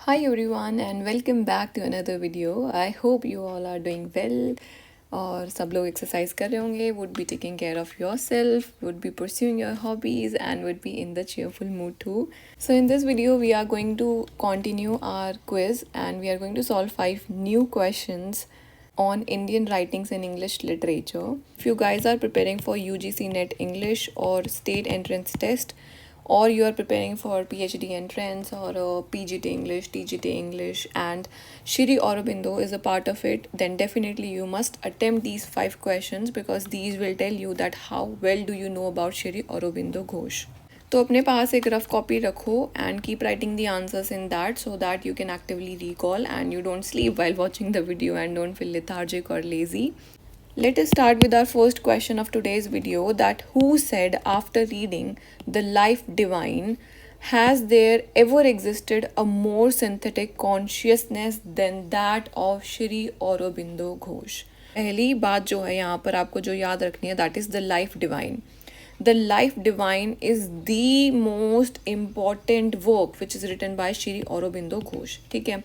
Hi everyone and welcome back to another video. I hope you all are doing well और सब लोग exercise कर रहे होंगे, would be taking care of yourself, would be pursuing your hobbies and would be in the cheerful mood too. So in this video we are going to continue our quiz and we are going to solve 5 new questions on Indian writings in English literature. If you guys are preparing for UGC NET English or state entrance test, or you are preparing for PhD entrance or PGT English, TGT English, and Shri Aurobindo is a part of it, then definitely you must attempt these 5 questions because these will tell you that how well do you know about Shri Aurobindo Ghosh. तो अपने पास एक rough copy रखो and keep writing the answers in that so that you can actively recall and you don't sleep while watching the video and don't feel lethargic or lazy. Let us start with our first question of today's video, that who said after reading The Life Divine, has there ever existed a more synthetic consciousness than that of Shri Aurobindo Ghosh? पहली बात जो है यहाँ पर आपको जो याद रखनी है, that is The Life Divine. The Life Divine is the most important work which is written by Shri Aurobindo Ghosh. ठीक है,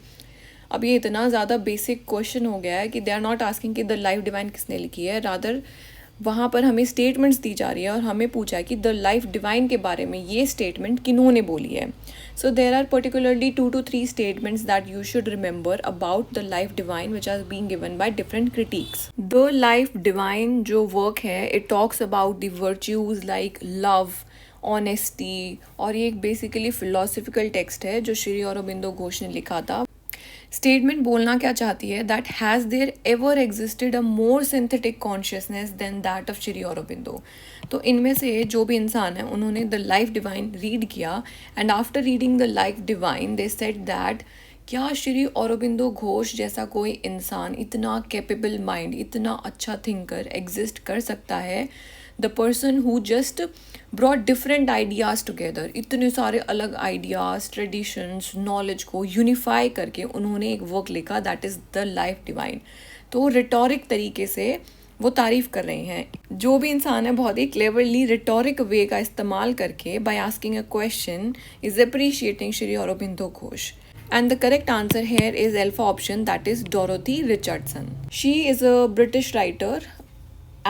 अब ये इतना ज़्यादा बेसिक क्वेश्चन हो गया है कि दे आर नॉट आस्किंग कि द लाइफ डिवाइन किसने लिखी है, रादर वहाँ पर हमें स्टेटमेंट्स दी जा रही है और हमें पूछा है कि द लाइफ डिवाइन के बारे में ये स्टेटमेंट किन्होंने बोली है. So there are particularly 2 to 3 statements that you should remember about the life divine which are being given by different critics. The life divine जो वर्क है, it talks about the virtues like love, honesty, और ये एक basically philosophical text है जो श्री औरोबिंदो घोष ने लिखा था. स्टेटमेंट बोलना क्या चाहती है, that has there ever existed a more synthetic consciousness than that of Shri Aurobindo. तो इनमें से जो भी इंसान है उन्होंने द लाइफ डिवाइन रीड किया and after reading the life Divine they said that क्या श्री औरोबिंदो घोष जैसा कोई इंसान, इतना कैपेबल माइंड, इतना अच्छा थिंकर एग्जिस्ट कर सकता है. The person who just brought different ideas together, इतने सारे अलग आइडियाज़, ट्रेडिशंस, नॉलेज को यूनिफाई करके उन्होंने एक वर्क लिखा, that is the life divine. तो रिटोरिक तरीके से वो तारीफ़ कर रहे हैं. जो भी इंसान है बहुत ही क्लेवरली रिटोरिक वे का इस्तेमाल करके by asking a question is appreciating Shri Aurobindo Ghosh. And the correct answer here is alpha option, that is Dorothy Richardson. She is a British writer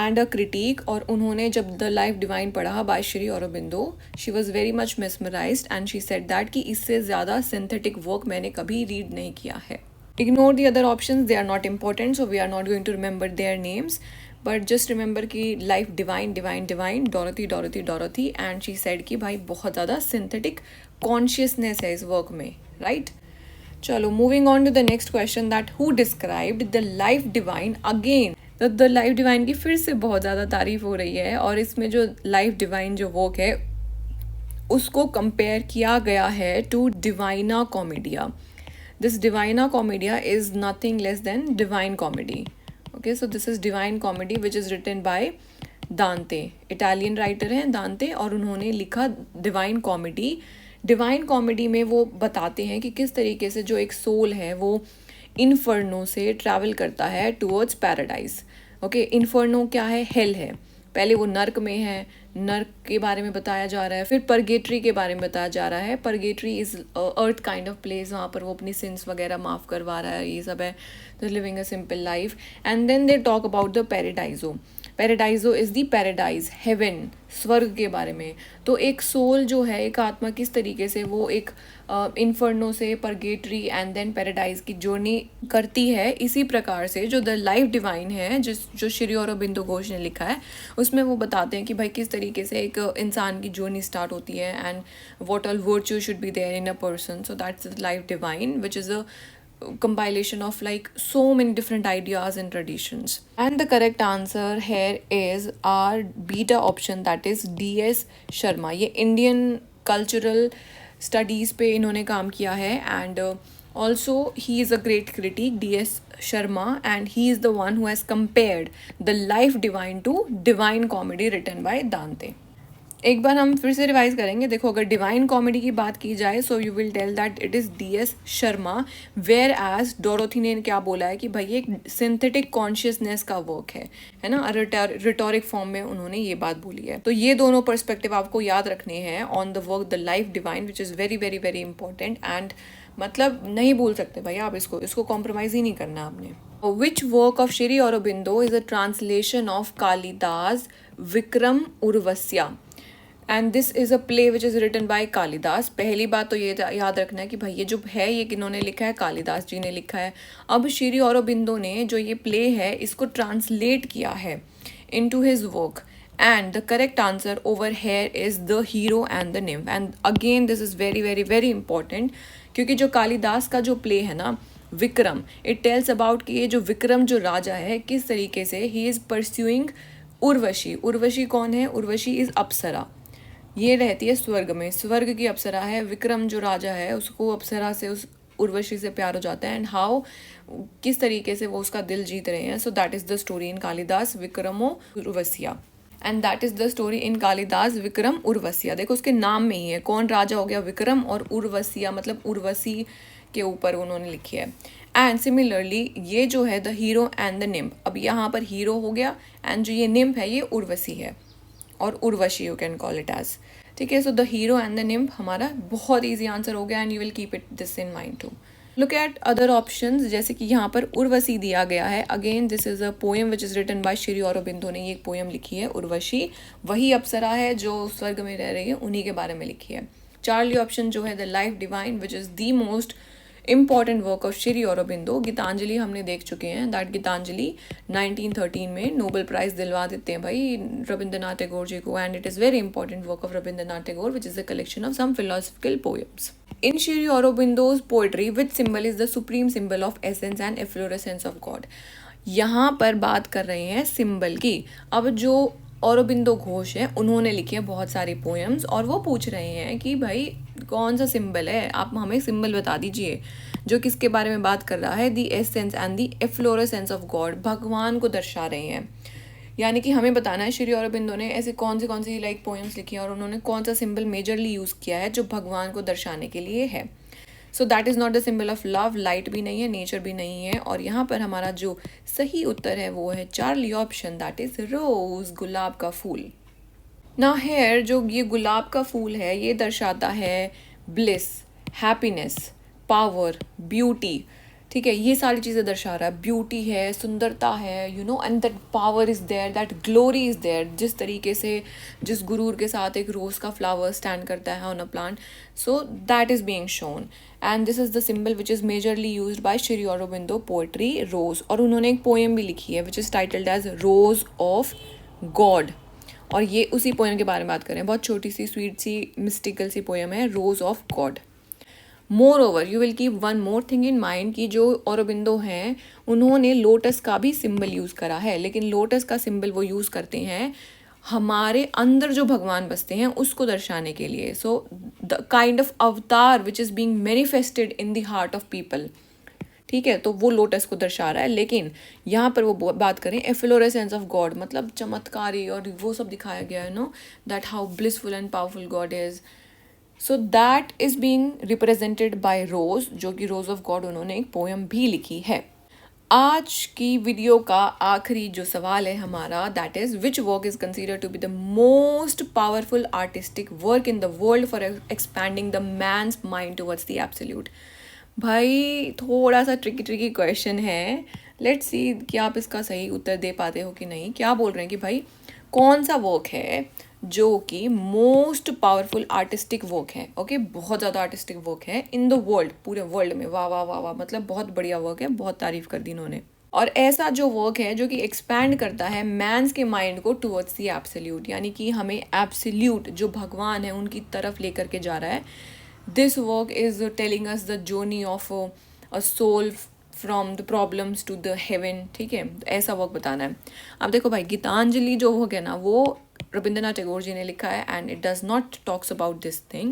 and a critic और उन्होंने जब द लाइफ डिवाइन पढ़ा by Shri Aurobindo, she was very much mesmerized and she said that कि इससे ज़्यादा synthetic work मैंने कभी read नहीं किया है. Ignore the other options, they are not important, so we are not going to remember their names, but just remember कि life divine divine divine, Dorothy Dorothy Dorothy, and she said कि भाई बहुत ज़्यादा synthetic consciousness है इस work में, right? चलो, moving on to the next question, that who described the life Divine again. तो द लाइफ डिवाइन की फिर से बहुत ज़्यादा तारीफ हो रही है और इसमें जो लाइफ डिवाइन जो वर्क है उसको कंपेयर किया गया है to Divina Commedia. This Divina Commedia is nothing less than Divine Comedy. Okay, so this is Divine Comedy which is written by Dante. Italian writer हैं दांते और उन्होंने लिखा डिवाइन कॉमेडी. डिवाइन कॉमेडी में वो बताते हैं कि किस तरीके से जो एक सोल है वो इन्फर्नो से ट्रैवल करता है टूवर्ड्स पैराडाइज. ओके, इन्फर्नो क्या है? हेल है. पहले वो नर्क में है, नर्क के बारे में बताया जा रहा है, फिर परगेटरी के बारे में बताया जा रहा है. Purgatory is earth kind of place, वहाँ पर वो अपनी सिंस वगैरह माफ़ करवा रहा है, ये सब है, तो living a simple life. And then they talk about the Paradiso. Paradiso is the paradise, heaven, स्वर्ग के बारे में. तो एक सोल जो है, एक आत्मा, किस तरीके से वो एक इन्फर्नो से परगेटरी एंड देन पैराडाइज की जर्नी करती है, इसी प्रकार से जो द लाइफ डिवाइन है जो श्री औरोबिंदो घोष ने लिखा है उसमें वो बताते हैं कि भाई किस तरीके से एक इंसान की जर्नी स्टार्ट होती है and what all virtue should be there in a person. So that's the life divine which is a compilation of like so many different ideas and traditions. And the correct answer here is our beta option, that is DS Sharma. ये Indian cultural studies पे इन्होंने काम किया है and also he is a great critic, DS Sharma, and he is the one who has compared the life divine to divine comedy written by Dante. एक बार हम फिर से रिवाइज करेंगे. देखो, अगर डिवाइन कॉमेडी की बात की जाए so you will tell that it is DS Sharma, whereas Dorothy ने क्या बोला है कि भाई ये एक सिंथेटिक कॉन्शियसनेस का वर्क है ना, रिटोरिक फॉर्म में उन्होंने ये बात बोली है. तो ये दोनों पर्सपेक्टिव आपको याद रखने हैं on the work the life divine which is very very very important. And मतलब नहीं भूल सकते भाई आप इसको कॉम्प्रोमाइज़ ही नहीं करना आपने. Which work of Shri Aurobindo is a translation of Kalidas Vikram Urvasya? And this is a play which is written by Kalidas. पहली बात तो ये याद रखना है कि भाई ये जो है ये किन्होंने लिखा है, कालिदास जी ने लिखा है. अब श्री औरोबिंदो ने जो ये प्ले है इसको ट्रांसलेट किया है into his work, and the correct answer over here is the hero and the nymph. And again this is very very very important, क्योंकि जो कालिदास का जो प्ले है ना विक्रम, इट टेल्स अबाउट कि ये जो विक्रम जो राजा है किस तरीके से he is pursuing Urvashi. Urvashi कौन है? उर्वशी इज़ अप्सरा. ये रहती है स्वर्ग में, स्वर्ग की अप्सरा है. विक्रम जो राजा है उसको अप्सरा से, उस उर्वशी से प्यार हो जाता है. एंड हाउ, किस तरीके से वो उसका दिल जीत रहे हैं. So that is the story in Kalidas Vikramo Urvashiya. And that is the story in Kalidas Vikram Urvashiya. देखो उसके नाम में ही है कौन राजा हो गया, विक्रम, और उर्वशिया मतलब उर्वशी के ऊपर उन्होंने लिखी है. एंड सिमिलरली ये जो है the hero and the nymph, अब यहाँ पर हीरो हो गया एंड जो ये निम्फ है ये उर्वशी है, और Urvashi you can call it as. ठीक है, so the hero and the nymph हमारा बहुत ईजी आंसर हो गया, and you will keep it this in mind too. Look at other options, जैसे कि यहाँ पर उर्वशी दिया गया है. Again this is a poem which is written by Shri Aurobindo ने ये एक पोएम लिखी है. उर्वशी वही अप्सरा है जो स्वर्ग में रह रही है, उन्हीं के बारे में लिखी है. चार्ली ऑप्शन जो है the life divine which is the most important work of Shri Aurobindo. Gitanjali हमने देख चुके हैं, दैट गीतांजलि 1913 में नोबेल प्राइज दिलवा देते हैं भाई रविंद्रनाथ टैगोर जी को. And it is very important work of Rabindranath Tagore which is a collection of some philosophical poems. In Shri Aurobindo's poetry, which symbol is the supreme symbol of essence and efflorescence of God? यहाँ पर बात कर रहे हैं symbol की. अब जो औरोबिंदो घोष है उन्होंने लिखे हैं बहुत सारे पोएम्स, और वो पूछ रहे हैं कि भाई कौन सा सिंबल है, आप हमें सिंबल बता दीजिए जो किसके बारे में बात कर रहा है. The essence and the efflorescence of God, भगवान को दर्शा रहे हैं. यानी कि हमें बताना है श्री औरोबिंदो ने ऐसे कौन सी लाइक पोएम्स लिखी हैं और उन्होंने कौन सा सिंबल मेजरली यूज़ किया है जो भगवान को दर्शाने के लिए है. सो that is not the symbol of love. Light भी नहीं है, नेचर भी नहीं है. और यहाँ पर हमारा जो सही उत्तर है वो है चार्ली ऑप्शन, दैट इज़ रोज़, गुलाब का फूल. ना हेयर जो ये गुलाब का फूल है ये दर्शाता है ब्लिस, हैप्पीनेस, पावर, ब्यूटी. ठीक है, ये सारी चीज़ें दर्शा रहा है. ब्यूटी है, सुंदरता है, you know, and that power is there, that glory is there. जिस तरीके से जिस गुरूर के साथ एक रोज़ का फ्लावर स्टैंड करता है on a plant, so that is being shown. And this is the symbol which is majorly used by Shri Aurobindo poetry, rose. और उन्होंने एक पोएम भी लिखी है which is titled as rose of God, और ये उसी पोएम के बारे में बात करें. बहुत छोटी सी स्वीट सी मिस्टिकल सी पोएम है, रोज़ of God. More over you will keep one more thing in mind कि जो औरोबिंदो हैं उन्होंने लोटस का भी सिंबल यूज़ करा है, लेकिन लोटस का सिंबल वो यूज़ करते हैं हमारे अंदर जो भगवान बसते हैं उसको दर्शाने के लिए. सो द काइंड ऑफ अवतार which is being manifested in the heart of people. ठीक है, तो वो लोटस को दर्शा रहा है. लेकिन यहाँ पर वो बात करें एफ्लोरेसेंस ऑफ गॉड, मतलब चमत्कारी, और वो सब दिखाया गया है, no, that how blissful and powerful God is. So that is being represented by rose, जो कि रोज़ ऑफ गॉड उन्होंने एक पोएम भी लिखी है. आज की वीडियो का आखिरी जो सवाल है हमारा, that is which work is considered to be the most powerful artistic work in the world for expanding the man's mind towards the absolute. भाई थोड़ा सा ट्रिकी क्वेश्चन है, लेट्स सी कि आप इसका सही उत्तर दे पाते हो कि नहीं. क्या बोल रहे हैं कि भाई कौन सा वर्क है जो कि मोस्ट पावरफुल आर्टिस्टिक वर्क है. ओके, बहुत ज़्यादा आर्टिस्टिक वर्क है इन द वर्ल्ड, पूरे वर्ल्ड में. वाह वाह वाह वाह, मतलब बहुत बढ़िया वर्क है, बहुत तारीफ कर दी इन्होंने. और ऐसा जो वर्क है जो कि एक्सपैंड करता है मैंस के माइंड को टुवर्ड्स द एब्सोल्यूट, यानी कि हमें एब्सोल्यूट जो भगवान है उनकी तरफ लेकर के जा रहा है. This work is telling us the journey of a soul from the problems to the heaven. ठीक है, ऐसा वर्क बताना है. अब देखो भाई गीतांजलि जो वर्क है ना वो रविंद्रनाथ टैगोर जी ने लिखा है, and it does not talks about this thing.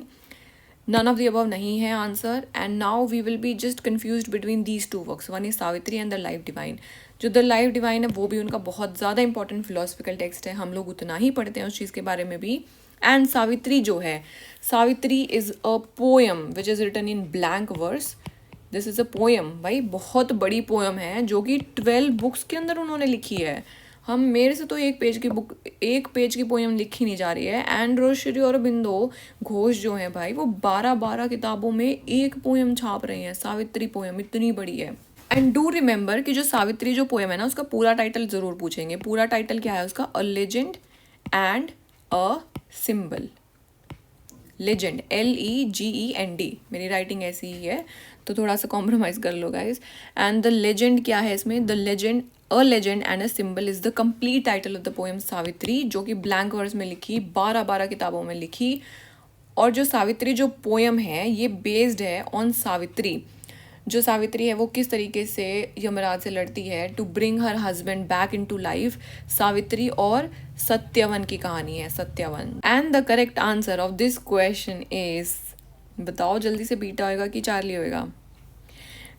None of the above नहीं है answer. And now we will be just confused between these two works. One is Savitri and the life divine. जो the life Divine है वो भी उनका बहुत ज़्यादा important philosophical text है, हम लोग उतना ही पढ़ते हैं उस चीज़ के बारे में भी. एंड सावित्री जो है, Savitri is a poem which is written in blank verse. This is a poem, भाई बहुत बड़ी पोएम है जो कि 12 बुक्स के अंदर उन्होंने लिखी है. हम मेरे से तो एक पेज की पोएम लिखी नहीं जा रही है, एंड श्री अरबिंदो घोष जो है भाई वो 12 किताबों में एक पोएम छाप रहे हैं। सावित्री पोएम इतनी बड़ी है। एंड डू रिमेंबर कि जो सावित्री जो पोएम है ना, उसका पूरा टाइटल जरूर पूछेंगे। पूरा टाइटल क्या है उसका? A legend and a symbol. Legend, LEGEND। मेरी राइटिंग ऐसी ही है तो थोड़ा सा कॉम्प्रोमाइज़ कर लो गाइज। एंड द लेजेंड क्या है इसमें? The legend, a legend and a symbol is the complete title of the poem Savitri, जो कि ब्लैंक वर्स में लिखी, 12 किताबों में लिखी। और जो सावित्री जो पोएम है ये बेस्ड है ऑन सावित्री। जो सावित्री है वो किस तरीके से यमराज से लड़ती है to bring her husband back into life. Savitri और सत्यवन की कहानी है, Satyavan. And the correct answer of this question is, बताओ जल्दी से, बीटा होएगा कि चार्ली होएगा?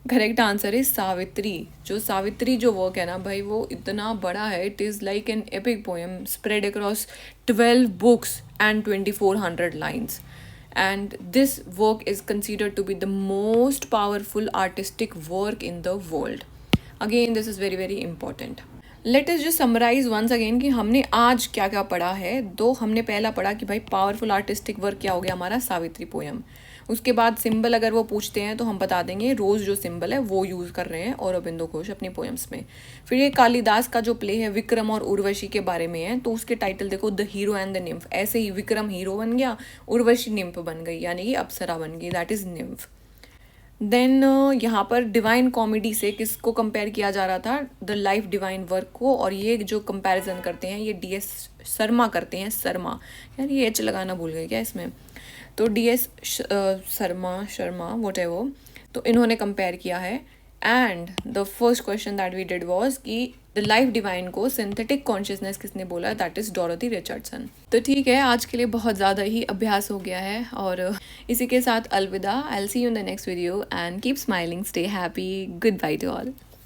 Correct answer is Savitri. जो सावित्री जो वर्क है ना भाई वो इतना बड़ा है, it is like an epic poem spread across 12 books and 2400 lines. And this work is considered to be the most powerful artistic work in the world. Again, this is very very important. Let us just summarize once again कि हमने आज क्या क्या पढ़ा है। तो हमने पहला पढ़ा कि भाई पावरफुल आर्टिस्टिक वर्क क्या हो गया हमारा? सावित्री पोएम। उसके बाद सिंबल अगर वो पूछते हैं तो हम बता देंगे रोज़ जो सिंबल है वो यूज़ कर रहे हैं औरबिंदो घोष अपनी पोएम्स में। फिर ये कालिदास का जो प्ले है विक्रम और उर्वशी के बारे में है, तो उसके टाइटल देखो, the hero and the nymph. ऐसे ही विक्रम हीरो बन गया, उर्वशी निम्फ बन गई, यानी कि अप्सरा बन गई, दैट इज़ निम्फ। देन यहाँ पर डिवाइन कॉमेडी से किसको कंपेयर किया जा रहा था? द लाइफ डिवाइन वर्क को। और ये जो कंपैरिजन करते हैं ये DS शर्मा करते हैं, शर्मा, यार ये एच लगाना भूल गए क्या इसमें? तो DS शर्मा वोट है वो, तो इन्होंने कंपेयर किया है। And the first question that we did was कि द लाइफ डिवाइन को सिंथेटिक कॉन्शियसनेस किसने बोला? That is Dorothy Richardson. तो ठीक है, आज के लिए बहुत ज़्यादा ही अभ्यास हो गया है और इसी के साथ अलविदा। I will see you in the next video and keep smiling, stay happy, good by two all.